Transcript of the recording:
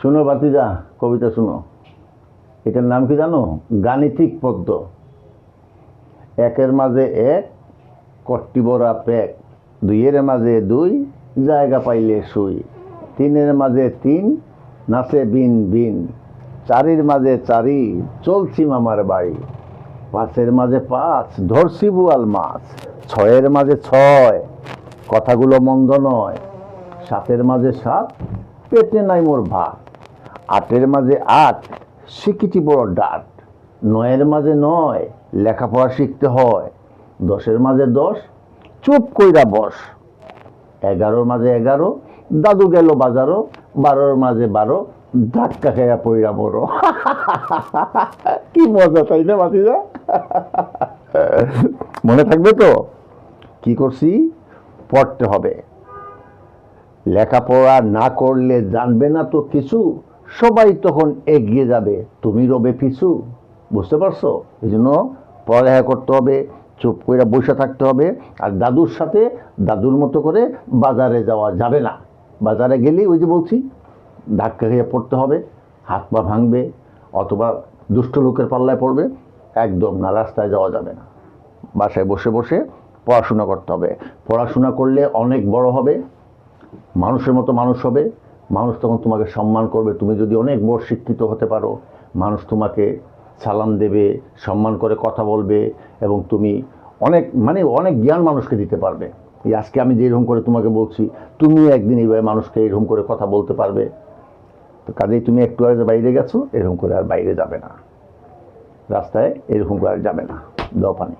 শুনো বাতিজা, কবিতা শুনো। এটার নাম কি জানো? গাণিতিক পদ্য। একের মাঝে এক, কট্টি বড়া পেক, দুইয়ের মাঝে দুই, জায়গা পাইলে শুই, তিনের মাঝে তিন, নাচে বিন বিন, চারির মাঝে চারি, চলছি মামার বাড়ি, পাঁচের মাঝে পাঁচ, ধরছি বুয়াল মাছ, ছয়ের মাঝে ছয়, কথাগুলো মন্দ নয়, সাতের মাঝে সাত, পেটে নাই মোর ভাত, আটের মাঝে আট, শিখিটি বড় ডাট, নয়ের মাঝে নয়, লেখাপড়া শিখতে হয়, দশের মাঝে দশ, চুপ কইরা বস, এগারোর মাঝে এগারো, দাদু গেল বাজারও, বারোর মাঝে বারো, ধাক্কা খেয়া পইরা বড়। কি মজা, তাই না বাতিজা? মনে থাকবে তো? কি করছি? পড়তে হবে। লেখাপড়া না করলে জানবে না তো কিছু, সবাই তখন এগিয়ে যাবে, তুমি রবে পিছু। বুঝতে পারছো? এই জন্য পড়ালেখা করতে হবে, চুপ করে বসে থাকতে হবে। আর দাদুর সাথে দাদুর মতো করে বাজারে যাওয়া যাবে না। বাজারে গেলেই ওই যে বলছি, ধাক্কা খেয়ে পড়তে হবে, হাত পা ভাঙবে, অথবা দুষ্ট লোকের পাল্লায় পড়বে। একদম না, রাস্তায় যাওয়া যাবে না। বাসায় বসে বসে পড়াশোনা করতে হবে। পড়াশোনা করলে অনেক বড় হবে, মানুষের মতো মানুষ হবে। মানুষ তখন তোমাকে সম্মান করবে। তুমি যদি অনেক বড় শিক্ষিত হতে পারো, মানুষ তোমাকে সালাম দেবে, সম্মান করে কথা বলবে, এবং তুমি অনেক জ্ঞান মানুষকে দিতে পারবে। এই আজকে আমি যেরকম করে তোমাকে বলছি, তুমিও একদিন এইভাবে মানুষকে এরকম করে কথা বলতে পারবে। তো কাজেই তুমি একটু আগে বাইরে গেছো, এরকম করে আর বাইরে যাবে না, রাস্তায় এরকম করে আর যাবে না। দাও পানি।